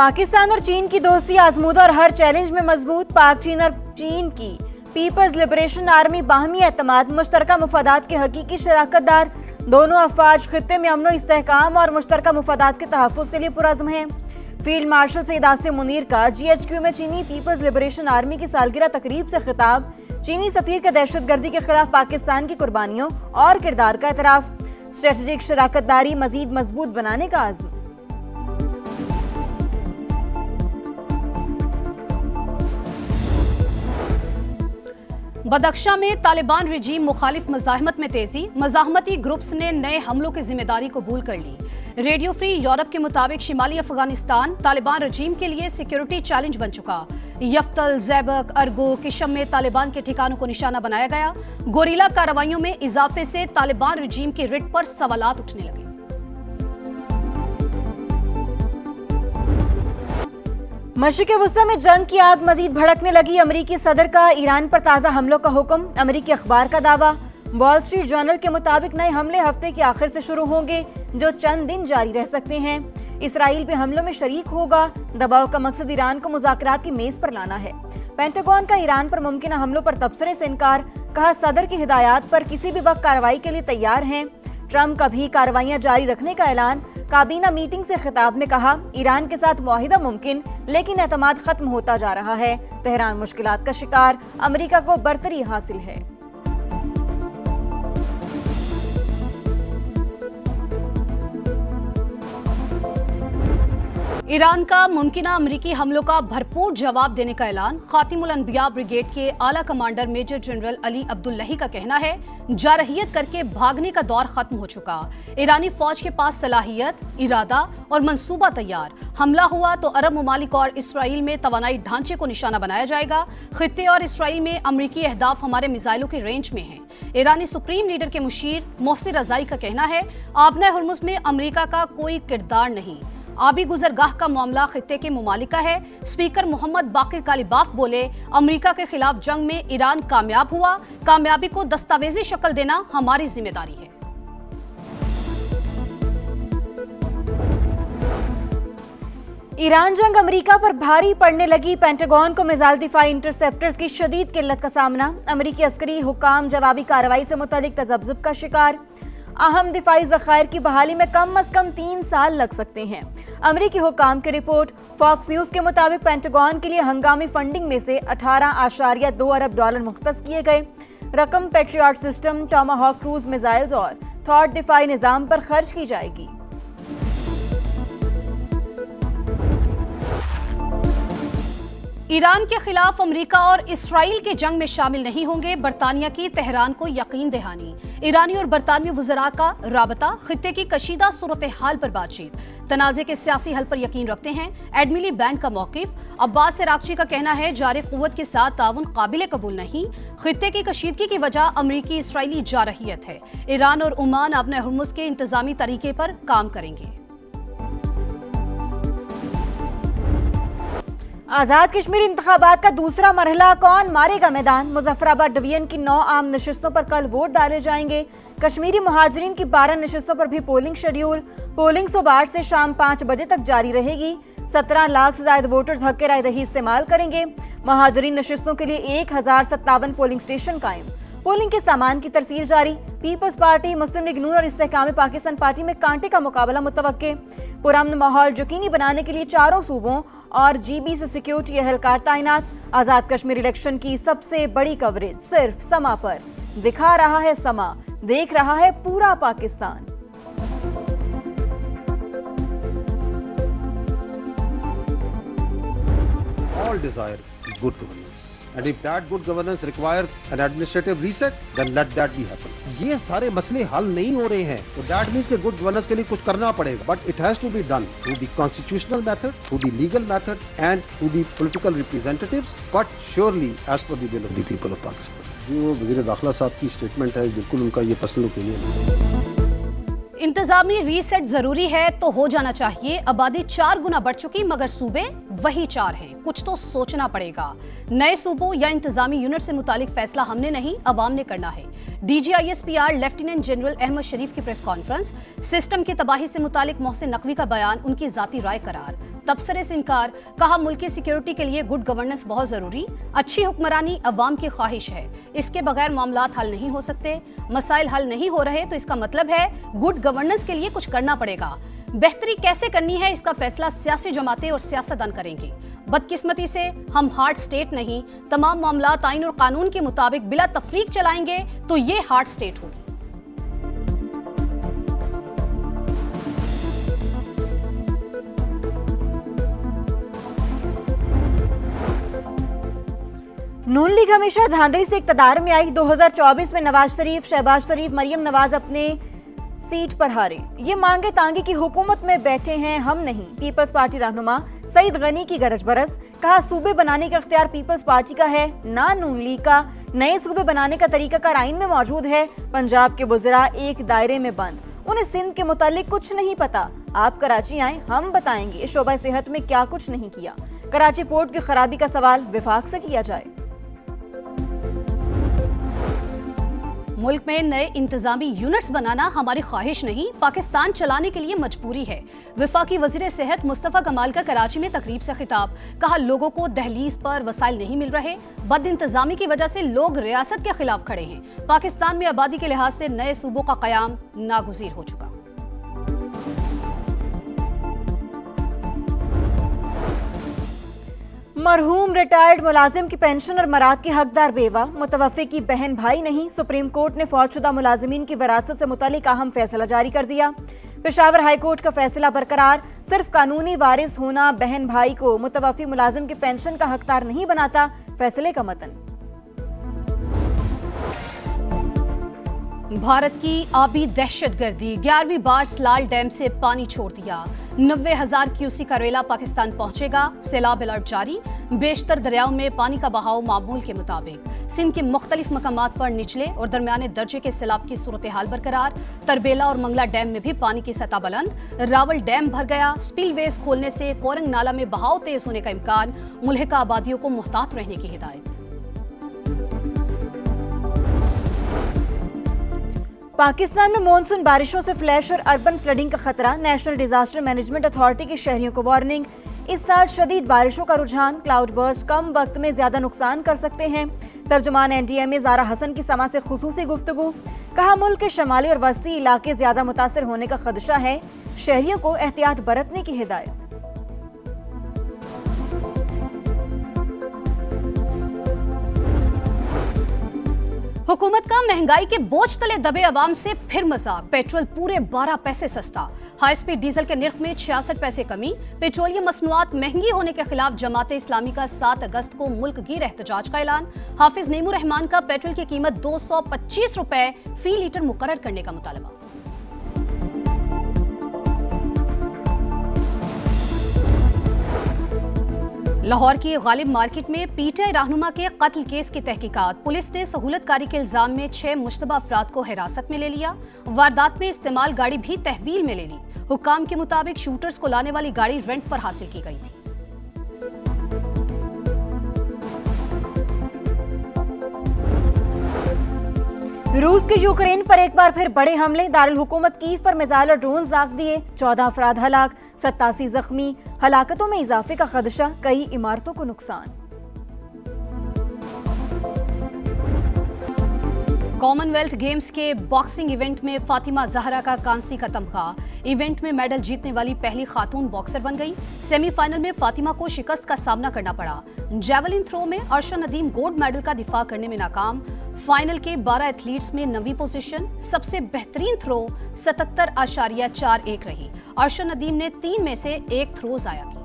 पाकिस्तान और चीन की दोस्ती आजमूदा और हर चैलेंज में मजबूत। पाक चीन और चीन की पीपल्स लिबरेशन आर्मी बाहमी एतमाद, मुश्तरका मुफादात के हकीकी शराकतदार। दोनों अफवाज खित्ते में अमन इस्तेहकाम और मुश्तरका मुफादात के तहफ़्फ़ुज़ के लिए पुरज़्म हैं। फील्ड मार्शल सईद आसिम मुनीर का GHQ में चीनी पीपल्स लिबरेशन आर्मी की सालगिरह तकरीब से खिताब। चीनी सफीर का दहशतगर्दी के खिलाफ पाकिस्तान की कुर्बानियों और किरदार का एतराफ़। स्ट्रेटेजिक शराकतदारी मजीद मजबूत बनाने का आज़म। बदख्शां में तालिबान रिजीम मुखालिफ मज़ाहमत में तेजी। मज़ाहमती ग्रुप्स ने नए हमलों की जिम्मेदारी कबूल कर ली। रेडियो फ्री यूरोप के मुताबिक शिमाली अफगानिस्तान तालिबान रजीम के लिए सिक्योरिटी चैलेंज बन चुका। यफ्तल, ज़ैबक, अर्गो, किशम में तालिबान के ठिकानों को निशाना बनाया गया। गोरिल्ला कार्रवाइयों में इजाफे से तालिबान रजीम की रिट पर सवालात उठने लगे। मशरिक़ वस्ता में जंग की आग मजीद भड़कने लगी। अमरीकी सदर का ईरान पर ताज़ा हमलों का हुक्म। अमरीकी अखबार का दावा। वॉल स्ट्रीट जर्नल के मुताबिक नए हमले हफ्ते के आखिर से शुरू होंगे, जो चंद दिन जारी रह सकते हैं। इसराइल भी हमलों में शरीक होगा। दबाव का मकसद ईरान को मुज़ाकरात की मेज पर लाना है। पेंटागन का ईरान पर मुमकिन हमलों पर तबसरे से इनकार। कहा, सदर की हिदायत पर किसी भी वक्त कार्रवाई के लिए तैयार हैं। ट्रंप का भी कार्रवाइयां जारी रखने का ऐलान। काबीना मीटिंग से खिताब में कहा, ईरान के साथ मुआहिदा मुमकिन, लेकिन एतमाद खत्म होता जा रहा है। तेहरान मुश्किलात का शिकार, अमेरिका को बरतरी हासिल है। ईरान का मुमकिना अमरीकी हमलों का भरपूर जवाब देने का ऐलान। खातिमुल अनबिया ब्रिगेड के आला commander major general Ali Abdullahi का कहना है, जारहियत करके भागने का दौर खत्म हो चुका। ईरानी फौज के पास सलाहियत, इरादा और मंसूबा तैयार। हमला हुआ तो अरब ममालिक और इसराइल में तवानाई ढांचे को निशाना बनाया जाएगा। खित्ते और इसराइल में अमरीकी अहदाफ हमारे मिसाइलों की रेंज में हैं। ईरानी सुप्रीम लीडर के मुशीर मोहसिन रजाई का कहना है, आबना हुर्मुज़ में अमरीका का कोई किरदार नहीं। आबी गुजरगाह का मामला खित्ते के मुमालिका है। स्पीकर मोहम्मद बाकिर कालिबाफ बोले, अमेरिका के खिलाफ जंग में ईरान कामयाब हुआ। कामयाबी को दस्तावेजी शक्ल देना हमारी जिम्मेदारी है। ईरान जंग अमेरिका पर भारी पड़ने लगी। पेंटागन को मिसाइल दिफाई इंटरसेप्टर्स की शदीद किल्लत का सामना। अमेरिकी अस्करी हुकाम जवाबी कार्रवाई से मुतालिक तजब्जुब का शिकार। अहम दिफाई ज़खायर की बहाली में कम अज कम 3 साल लग सकते हैं। अमेरिकी हुकाम की रिपोर्ट। फॉक्स न्यूज़ के मुताबिक पेंटागन के लिए हंगामी फंडिंग में से 18.2 अरब डॉलर मुख्तस किए गए। रकम patriot system, Tomahawk cruise missiles और थॉट दिफाई निज़ाम पर खर्च की जाएगी। ईरान के खिलाफ अमेरिका और इसराइल के जंग में शामिल नहीं होंगे। बरतानिया की तेहरान को यकीन दहानी। ईरानी और बरतानवी वज़रा का राबता। खित्ते की कशीदा सूरत हाल पर बातचीत। तनाज़े के सियासी हल पर यकीन रखते हैं। एडमिली बैंड का मौकिफ। अब्बास इराक़ची का कहना है, जारी क़ुव्वत के साथ ताउन काबिल कबूल नहीं। खित्ते की कशीदगी की वजह अमरीकी इसराइली जारहियत है। ईरान और ओमान आबना हुर्मुज़ के इंतजामी तरीके पर काम करेंगे। आज़ाद कश्मीर इंतखाबात का दूसरा मरहला, कौन मारेगा मैदान। मुजफ्फराबाद डिवीजन की 9 आम नशिस्तों पर कल वोट डाले जाएंगे। कश्मीरी मुहाजिरीन की 12 नशिस्तों पर भी पोलिंग शेड्यूल। पोलिंग सुबह 8 से शाम 5 बजे तक जारी रहेगी। 17 लाख से ज्यादा वोटर्स हक़ राय दही इस्तेमाल करेंगे। मुहाजिरीन नशिस्तों के लिए 1057 पोलिंग स्टेशन कायम। पोलिंग के सामान की तरसील जारी। पीपल्स पार्टी, मुस्लिम लीग नून और इस्तेहकाम पाकिस्तान पार्टी में कांटे का मुकाबला मुतवक्के। पुरअमन माहौल यकीनी बनाने के लिए चारों सूबों और GB से सिक्योरिटी एहलकार तैनात। आज़ाद कश्मीर इलेक्शन की सबसे बड़ी कवरेज सिर्फ समा पर। दिखा रहा है समा, देख रहा है पूरा Pakistan. All desire good governance, and if that good governance requires an administrative reset, then let that be happen. ये सारे मसले हल नहीं हो रहे हैं, तो that means कि good governance के लिए कुछ करना पड़ेगा. But it has to be done through the constitutional method, through the legal method, and through the political representatives, but surely as per the will of the people of Pakistan. जो वज़ीर दाखिला साहब की स्टेटमेंट है, बिल्कुल उनका ये personal opinion है। इंतजामी रीसेट जरूरी है तो हो जाना चाहिए। आबादी 4 गुना बढ़ चुकी, मगर सूबे वही 4 हैं। कुछ तो सोचना पड़ेगा। नए सूबों या इंतजामी यूनिट से मुतालिक फैसला हमने नहीं, अवाम ने करना है। DGISPR लेफ्टिनेंट जनरल अहमद शरीफ की प्रेस कॉन्फ्रेंस। सिस्टम की तबाही से मुतालिक मोहसिन नकवी का बयान उनकी जाती राय करार। तबसरे से इनकार, कहा मुल्क की सिक्योरिटी के लिए गुड गवर्नेंस बहुत जरूरी, अच्छी हुक्मरानी अवाम की ख्वाहिश है, इसके बगैर मामलात हल नहीं हो सकते, मसाइल हल नहीं हो रहे तो इसका मतलब है गुड गवर्नेंस के लिए कुछ करना पड़ेगा। बेहतरी कैसे करनी है इसका फैसला सियासी जमातें और सियासतदान करेंगी। बदकिस्मती से हम हार्ड स्टेट नहीं, तमाम मामलात आइन और कानून के मुताबिक बिला तफरीक चलाएंगे तो ये हार्ड स्टेट होगी। नून लीग हमेशा धांधली से इक्तदार में आई। 2024 में नवाज शरीफ, शहबाज शरीफ, मरियम नवाज अपने सीट पर हारे। ये मांगे तांगे की हुकूमत में बैठे हैं हम नहीं। पीपल्स पार्टी रहनुमा सईद गनी की गरज बरस, कहा सूबे बनाने का इख्तियार पीपल्स पार्टी का है ना नून लीग का। नए सूबे बनाने का तरीकाकार आइन में मौजूद है। पंजाब के वज़रा एक दायरे में बंद, उन्हें सिंध के मुतालिक कुछ नहीं पता। आप कराची आए, हम बताएंगे शोबा सेहत में क्या कुछ नहीं किया। कराची पोर्ट की खराबी का सवाल विफाक से किया जाए। मुल्क में नए इंतजामी यूनिट्स बनाना हमारी ख्वाहिश नहीं, पाकिस्तान चलाने के लिए मजबूरी है। वफाकी वजीर सेहत मुस्तफा कमाल का कराची में तकरीब से खिताब, कहा लोगों को दहलीज पर वसाइल नहीं मिल रहे, बद इंतजामी की वजह से लोग रियासत के खिलाफ खड़े हैं। पाकिस्तान में आबादी के लिहाज से नए सूबों का कयाम नागुज़ीर हो चुका। मरहूम रिटायर्ड मुलाजिम की पेंशन और मराद की हकदार बेवा, मुतवफ़्फ़ी की बहन भाई नहीं। सुप्रीम कोर्ट ने फौजशुदा मुलाजिमीन की विरासत से मुतालिक अहम फैसला जारी कर दिया। पेशावर हाई कोर्ट का फैसला बरकरार, सिर्फ कानूनी वारिस होना बहन भाई को मुतवफ़्फ़ी मुलाजिम की पेंशन का हकदार नहीं बनाता। फैसले का मतन। भारत की आबी दहशतगर्दी, 11वीं बार सलाल डैम से पानी छोड़ दिया। 90,000 क्यूसी का रेला पाकिस्तान पहुंचेगा। सैलाब अलर्ट जारी, बेशतर दरियाओं में पानी का बहाव मामूल के मुताबिक। सिंध के मुख्तलिफ मकामात पर निचले और दरमियाने दर्जे के सैलाब की सूरत हाल बरकरार। तरबेला और मंगला डैम में भी पानी की सतह बुलंद। रावल डैम भर गया। स्पिलवेज खोलने से कोरंग नाला में बहाव तेज होने का इम्कान। मुल्हिका आबादियों को मुहतात रहने की हिदायत। पाकिस्तान में मॉनसून बारिशों से फ्लैश और अर्बन फ्लडिंग का खतरा। नेशनल डिजास्टर मैनेजमेंट अथॉरिटी की शहरियों को वार्निंग। इस साल शदीद बारिशों का रुझान, क्लाउड बर्स्ट कम वक्त में ज्यादा नुकसान कर सकते हैं। तर्जुमान NDMA ज़ारा हसन की समा से खुसूसी गुफ्तगू, कहा मुल्क के शमाली और वस्ती इलाके ज्यादा मुतासर होने का खदशा है, शहरियों को एहतियात बरतने की हिदायत। हुकूमत का महंगाई के बोझ तले दबे अवाम से फिर मजाक। पेट्रोल पूरे 12 पैसे सस्ता। हाई स्पीड डीजल के निर्ख में 66 पैसे कमी। पेट्रोलियम मसनूआत महंगी होने के खिलाफ जमात इस्लामी का 7 अगस्त को मुल्क गिर एहतजाज का ऐलान। हाफिज नईमुर रहमान का पेट्रोल की कीमत 225 रुपए फी लीटर मुकर्रर करने का मुतालबा। लाहौर की गालिब मार्केट में PTI रहनुमा के कत्ल केस की तहकीकात। पुलिस ने सहूलतकारी के इल्जाम में 6 मुश्तबा अफराद को हिरासत में ले लिया। वारदात में इस्तेमाल गाड़ी भी तहवील में ले ली। हुक्काम के मुताबिक शूटर्स को लाने वाली गाड़ी रेंट पर हासिल की गई थी। रूस के यूक्रेन पर एक बार फिर बड़े हमले। दारुल हुकूमत कीव पर मिसाइल और ड्रोन दाग दिए। 14 अफराद हलाक, 87 जख्मी। हलाकतों में इजाफे का खदशा, कई इमारतों को नुकसान। कॉमनवेल्थ गेम्स के बॉक्सिंग इवेंट में फातिमा जहरा का कांसी का तमगा। इवेंट में मेडल जीतने वाली पहली खातून बॉक्सर बन गई। सेमीफाइनल में फातिमा को शिकस्त का सामना करना पड़ा। जेवलिन थ्रो में अर्शा नदीम गोल्ड मेडल का दिफा करने में नाकाम। फाइनल के 12 एथलीट्स में 9वीं पोजीशन। सबसे बेहतरीन थ्रो 77.41 रही। अर्शा नदीम ने 3 में से 1 थ्रो जाया किया।